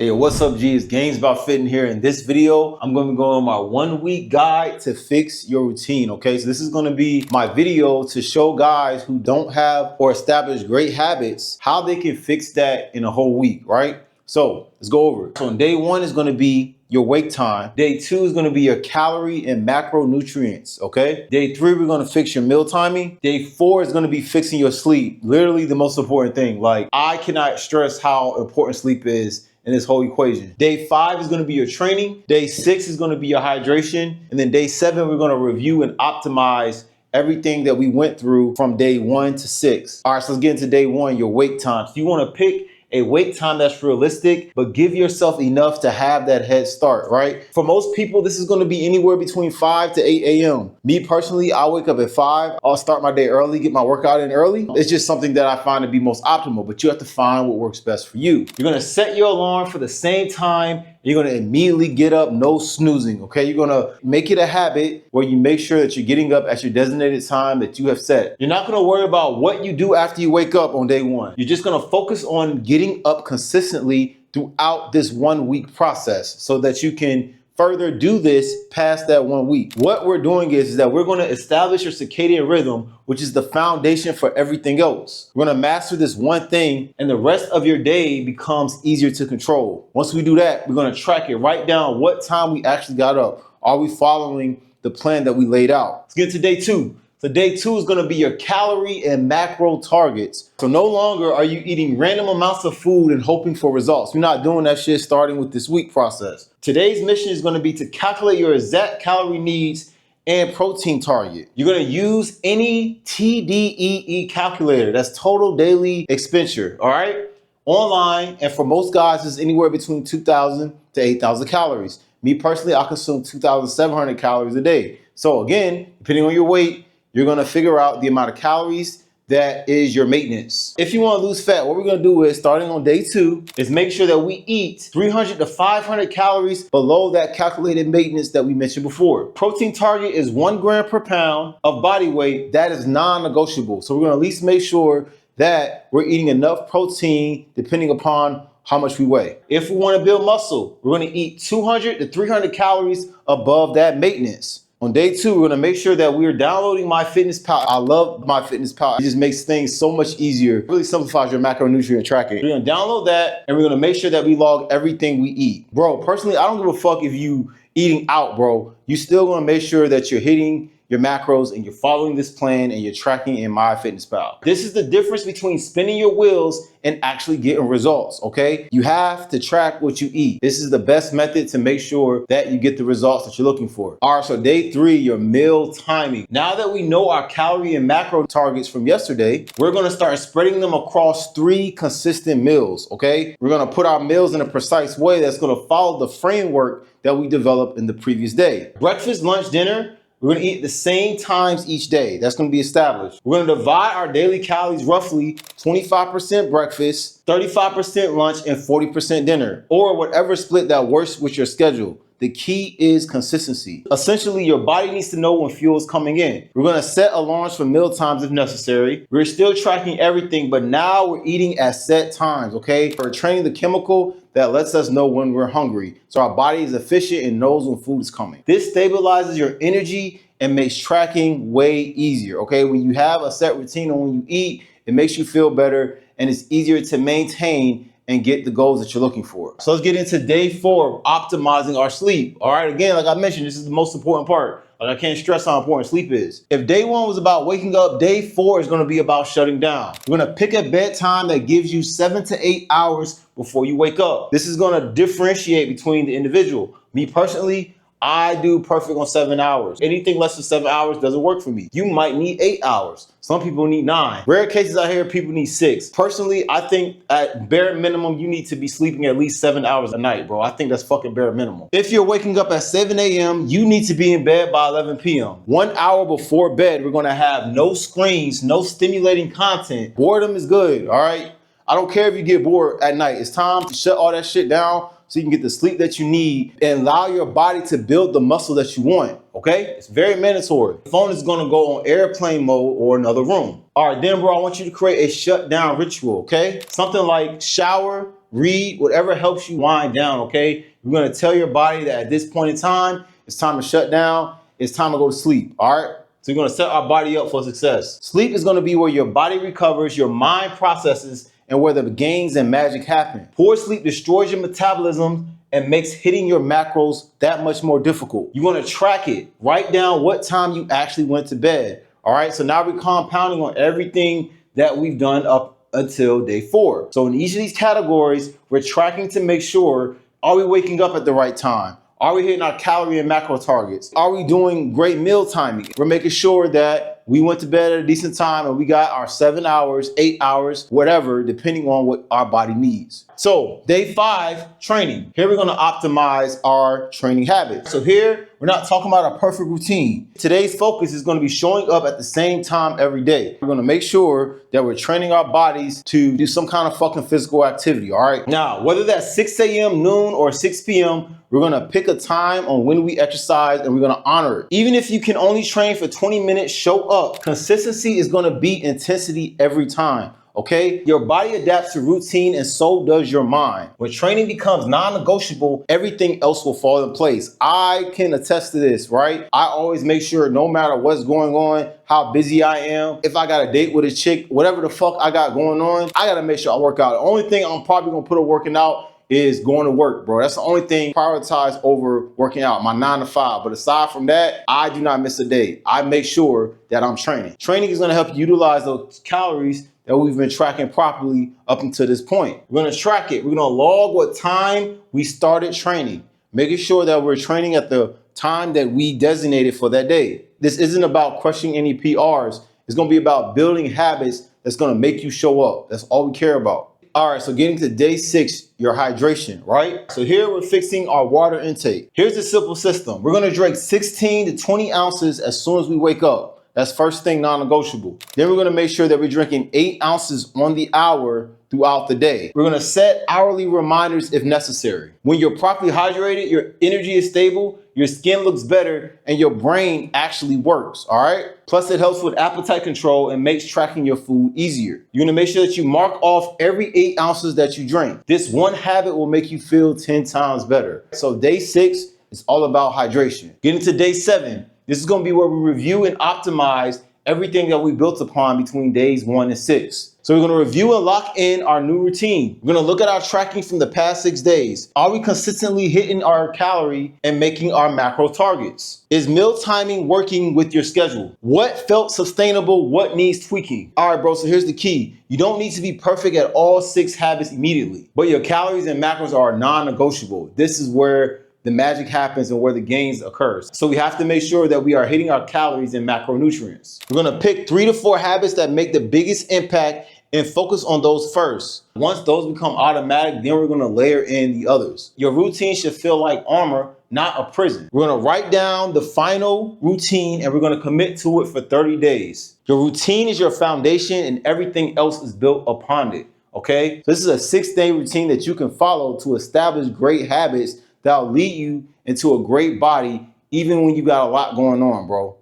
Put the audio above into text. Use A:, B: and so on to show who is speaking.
A: Hey, what's up, G? It's Gains.byfenton here. In this video, I'm going to be going on my 1 week guide to fix your routine. Okay, so this is going to be my video to show guys who don't have or establish great habits how they can fix that in a whole week, right? So let's go over it. So on day 1 is going to be your wake time. Day 2 is going to be your calorie and macronutrients. Okay. Day 3, we're going to fix your meal timing. Day 4 is going to be fixing your sleep. Literally the most important thing. Like, I cannot stress how important sleep is in this whole equation. Day 5 is going to be your training. Day 6 is going to be your hydration. And then day 7, we're going to review and optimize everything that we went through from day 1 to 6. All right, so let's get into day 1, your wake time. So you want to pick a wake time that's realistic, but give yourself enough to have that head start, right? For most people, this is going to be anywhere between 5 to 8 a.m. Me personally, I wake up at 5. I'll start my day early, get my workout in early. It's just something that I find to be most optimal, but you have to find what works best for you. You're going to set your alarm for the same time. You're going to immediately get up, no snoozing, okay? You're going to make it a habit where you make sure that you're getting up at your designated time that you have set. You're not going to worry about what you do after you wake up on day 1. You're just going to focus on getting up consistently throughout this 1 week process so that you can further do this past that 1 week. What we're doing is that we're going to establish your circadian rhythm, which is the foundation for everything else. We're going to master this one thing, and the rest of your day becomes easier to control. Once we do that, we're going to track it, write down what time we actually got up. Are we following the plan that we laid out? Let's get to day 2. So day 2 is going to be your calorie and macro targets. So no longer are you eating random amounts of food and hoping for results. You're not doing that shit starting with this week process. Today's mission is going to be to calculate your exact calorie needs and protein target. You're going to use any TDEE calculator. That's total daily expenditure. All right. Online. And for most guys, it's anywhere between 2,000 to 8,000 calories. Me personally, I consume 2,700 calories a day. So again, depending on your weight, you're going to figure out the amount of calories that is your maintenance. If you want to lose fat, what we're going to do is, starting on day 2, is make sure that we eat 300 to 500 calories below that calculated maintenance that we mentioned before. Protein target is 1 gram per pound of body weight. That is non-negotiable. So we're going to at least make sure that we're eating enough protein depending upon how much we weigh. If we want to build muscle, we're going to eat 200 to 300 calories above that maintenance. On day 2, we're going to make sure that we're downloading MyFitnessPal. I love MyFitnessPal. It just makes things so much easier. It really simplifies your macronutrient tracking. We're going to download that, and we're going to make sure that we log everything we eat. Bro, personally, I don't give a fuck if you eating out, bro. You still going to make sure that you're hitting your macros and you're following this plan and you're tracking in MyFitnessPal. This is the difference between spinning your wheels and actually getting results, okay? You have to track what you eat. This is the best method to make sure that you get the results that you're looking for. All right, so day 3, your meal timing. Now that we know our calorie and macro targets from yesterday, we're gonna start spreading them across 3 consistent meals, okay? We're gonna put our meals in a precise way that's gonna follow the framework that we developed in the previous day. Breakfast, lunch, dinner, we're going to eat the same times each day. That's going to be established. We're going to divide our daily calories roughly 25% breakfast, 35% lunch, and 40% dinner, or whatever split that works with your schedule. The key is consistency. Essentially, your body needs to know when fuel is coming in. We're going to set alarms for meal times if necessary. We're still tracking everything, but now we're eating at set times, okay? We're training the chemical that lets us know when we're hungry, so our body is efficient and knows when food is coming. This stabilizes your energy and makes tracking way easier, okay? When you have a set routine on when you eat, it makes you feel better and it's easier to maintain and get the goals that you're looking for. So let's get into day 4 of optimizing our sleep. All right, again, like I mentioned, this is the most important part. Like, I can't stress how important sleep is. If day 1 was about waking up, day 4 is gonna be about shutting down. We're gonna pick a bedtime that gives you 7 to 8 hours before you wake up. This is gonna differentiate between the individual. Me personally, I do perfect on 7 hours. Anything less than 7 hours doesn't work for me. You might need 8 hours. Some people need 9. Rare cases I hear people need 6. Personally, I think at bare minimum, you need to be sleeping at least 7 hours a night, bro. I think that's fucking bare minimum. If you're waking up at 7 a.m., you need to be in bed by 11 p.m. 1 hour before bed, we're gonna have no screens, no stimulating content. Boredom is good, all right? I don't care if you get bored at night. It's time to shut all that shit down so you can get the sleep that you need and allow your body to build the muscle that you want, okay? It's very mandatory. The phone is gonna go on airplane mode or another room. All right, then bro, I want you to create a shutdown ritual, okay? Something like shower, read, whatever helps you wind down, okay? You're gonna tell your body that at this point in time, it's time to shut down, it's time to go to sleep, all right? So you're gonna set our body up for success. Sleep is gonna be where your body recovers, your mind processes, and where the gains and magic happen. Poor sleep destroys your metabolism and makes hitting your macros that much more difficult. You wanna track it. Write down what time you actually went to bed, all right? So now we're compounding on everything that we've done up until day 4. So in each of these categories, we're tracking to make sure, are we waking up at the right time? Are we hitting our calorie and macro targets? Are we doing great meal timing? We're making sure that we went to bed at a decent time and we got our 7 hours, 8 hours, whatever, depending on what our body needs. So day 5, training. Here we're gonna optimize our training habits. So here, we're not talking about a perfect routine. Today's focus is gonna be showing up at the same time every day. We're gonna make sure that we're training our bodies to do some kind of fucking physical activity, all right? Now, whether that's 6 a.m., noon, or 6 p.m., we're gonna pick a time on when we exercise and we're gonna honor it. Even if you can only train for 20 minutes, show up. Consistency is gonna beat intensity every time. Okay? Your body adapts to routine and so does your mind. When training becomes non-negotiable, everything else will fall in place. I can attest to this, right? I always make sure no matter what's going on, how busy I am, if I got a date with a chick, whatever the fuck I got going on, I gotta make sure I work out. The only thing I'm probably gonna put a working out is going to work, bro. That's the only thing prioritized over working out, my 9 to 5. But aside from that, I do not miss a day. I make sure that I'm training. Training is gonna help you utilize those calories that we've been tracking properly up until this point. We're gonna track it. We're gonna log what time we started training, making sure that we're training at the time that we designated for that day. This isn't about crushing any PRs. It's gonna be about building habits that's gonna make you show up. That's all we care about. All right, so getting to day 6, your hydration, right? So here we're fixing our water intake. Here's the simple system. We're gonna drink 16 to 20 ounces as soon as we wake up. That's first thing, non-negotiable. Then we're gonna make sure that we're drinking 8 ounces on the hour throughout the day. We're gonna set hourly reminders if necessary. When you're properly hydrated, your energy is stable, your skin looks better, and your brain actually works, all right? Plus it helps with appetite control and makes tracking your food easier. You're gonna make sure that you mark off every 8 ounces that you drink. This one habit will make you feel 10 times better. So day 6 is all about hydration. Getting to day 7, this is gonna be where we review and optimize everything that we built upon between days 1 and 6. So we're gonna review and lock in our new routine. We're gonna look at our tracking from the past 6 days. Are we consistently hitting our calorie and making our macro targets? Is meal timing working with your schedule? What felt sustainable? What needs tweaking? All right, bro, so here's the key. You don't need to be perfect at all 6 habits immediately, but your calories and macros are non-negotiable. This is where the magic happens and where the gains occurs. So we have to make sure that we are hitting our calories and macronutrients. We're gonna pick 3 to 4 habits that make the biggest impact and focus on those first. Once those become automatic, then we're gonna layer in the others. Your routine should feel like armor, not a prison. We're gonna write down the final routine and we're gonna commit to it for 30 days. Your routine is your foundation and everything else is built upon it, okay? So this is a 6-day routine that you can follow to establish great habits that'll lead you into a great body even when you got a lot going on, bro.